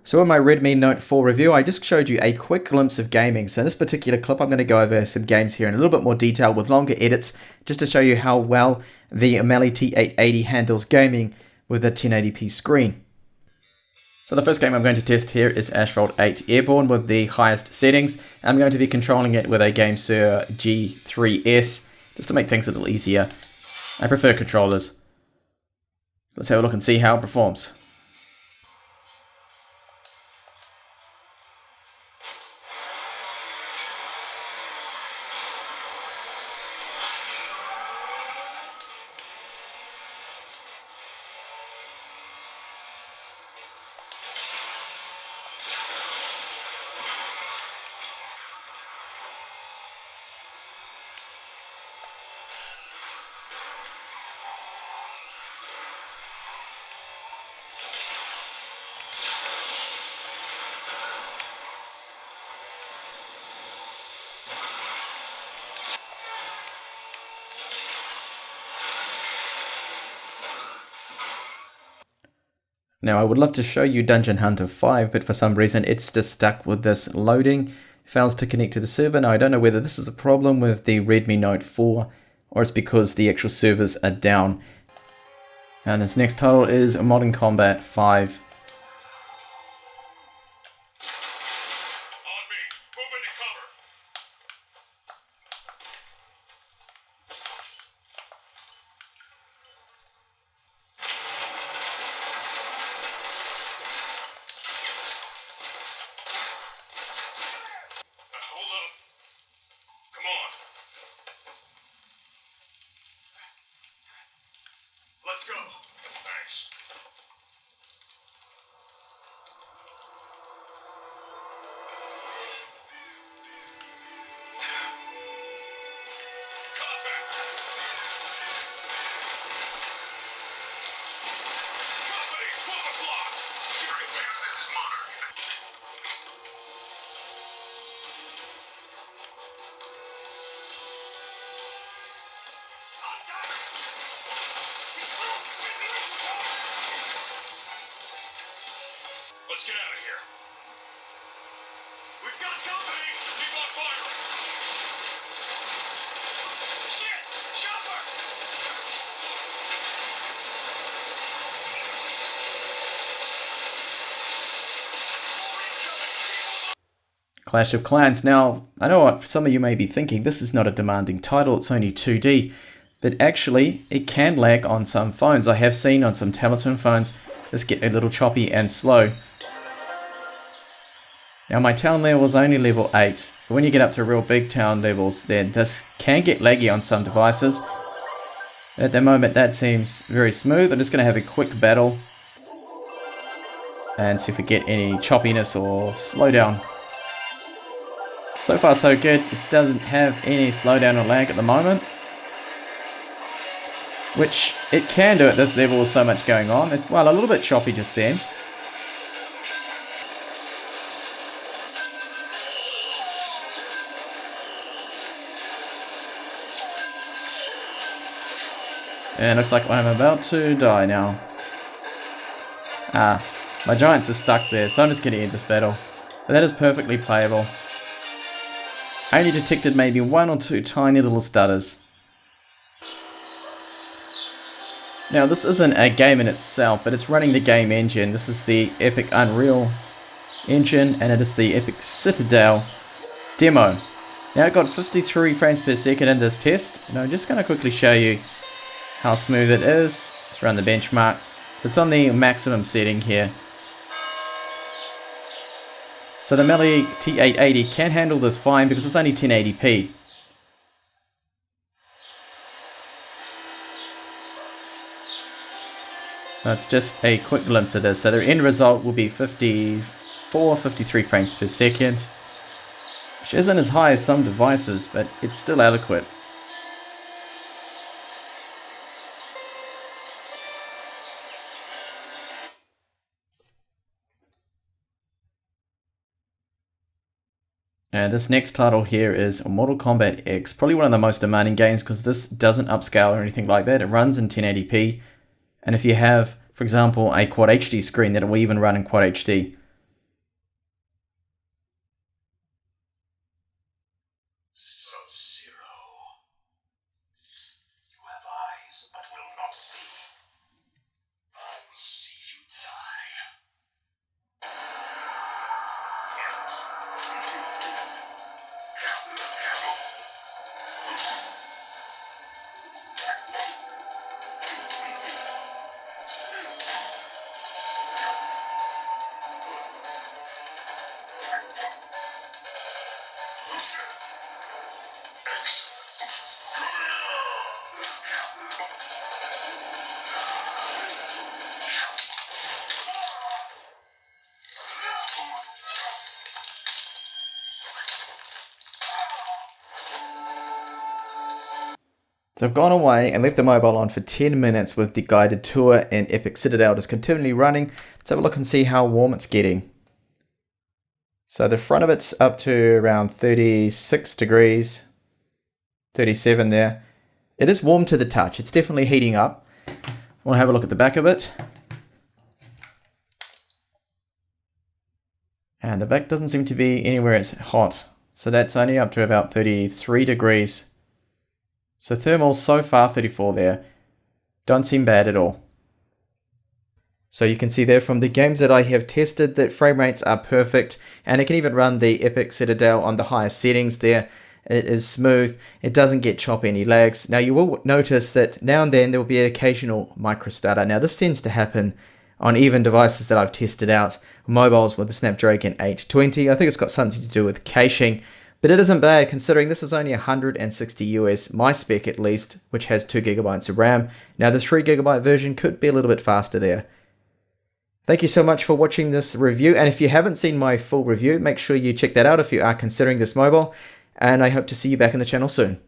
So in my Redmi Note 4 review, I just showed you a quick glimpse of gaming. So in this particular clip, I'm going to go over some games here in a little bit more detail with longer edits, just to show you how well the Meli T880 handles gaming with a 1080p screen. So the first game I'm going to test here is Asphalt 8 Airborne with the highest settings. I'm going to be controlling it with a GameSir G3S, just to make things a little easier. I prefer controllers. Let's have a look and see how it performs. Now I would love to show you Dungeon Hunter 5, but for some reason it's just stuck with this loading. It fails to connect to the server. Now I don't know whether this is a problem with the Redmi Note 4 or it's because the actual servers are down. And this next title is Modern Kombat 5. Let's go. Thanks. Contact. Company 12 o'clock. Secret business monitored. Let's get out of here. We've got company! Keep on firing! Shit! Chopper! Clash of Clans. Now, I know what some of you may be thinking, this is not a demanding title, it's only 2D. But actually, it can lag on some phones. I have seen on some tablets and phones, this get a little choppy and slow. Now my town level is only level 8, but when you get up to real big town levels, then this can get laggy on some devices. At the moment that seems very smooth. I'm just going to have a quick battle and see if we get any choppiness or slowdown. So far so good, it doesn't have any slowdown or lag at the moment, which it can do at this level with so much going on. Well, a little bit choppy just then. And looks like I'm about to die now. My giants are stuck there, so I'm just going to end this battle. But that is perfectly playable. I only detected maybe 1 or 2 tiny little stutters. Now this isn't a game in itself, but it's running the game engine. This is the Epic Unreal engine, and it is the Epic Citadel demo. Now it got 53 frames per second in this test, and I'm just going to quickly show you how smooth it is. Let's run the benchmark. So it's on the maximum setting here. So the Meli T880 can handle this fine because it's only 1080p. So it's just a quick glimpse of this. So the end result will be 54, 53 frames per second, which isn't as high as some devices, but it's still adequate. And this next title here is Mortal Kombat X, probably one of the most demanding games because this doesn't upscale or anything like that. It runs in 1080p, and if you have, for example, a Quad HD screen, then it will even run in Quad HD. So I've gone away and left the mobile on for 10 minutes with the guided tour, and Epic Citadel is continually running. Let's have a look and see how warm it's getting. So the front of it's up to around 36 degrees, 37 there. It is warm to the touch. It's definitely heating up. We'll have a look at the back of it. And the back doesn't seem to be anywhere it's hot. So that's only up to about 33 degrees. So thermals so far 34 there. Don't seem bad at all. So you can see there from the games that I have tested that frame rates are perfect, and it can even run the Epic Citadel on the highest settings there. It is smooth, it doesn't get choppy any lags. Now you will notice that now and then there will be an occasional micro stutter. Now this tends to happen on even devices that I've tested out, mobiles with the Snapdragon 820. I think it's got something to do with caching, but it isn't bad considering this is only 160 US, my spec at least, which has 2 GB of RAM. Now the 3 GB version could be a little bit faster there. Thank you so much for watching this review, and if you haven't seen my full review, make sure you check that out if you are considering this mobile, and I hope to see you back in the channel soon.